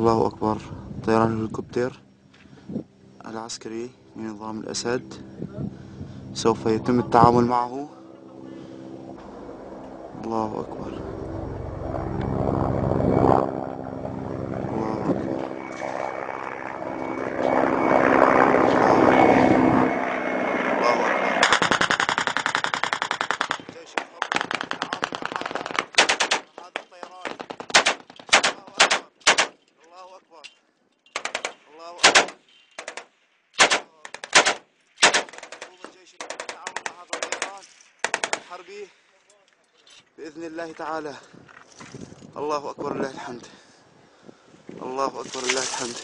الله أكبر. طيران الهليكوبتر العسكري لنظام الأسد سوف يتم التعامل معه. الله أكبر. الله أكبر. الله أكبر. جيش الحر يتعامل مع هذا الطيران. الله أكبر. الله أكبر. قوة الجيش التعامل مع هذا الطيران الحربي بإذن الله تعالى. الله أكبر لله الحمد. الله أكبر لله الحمد.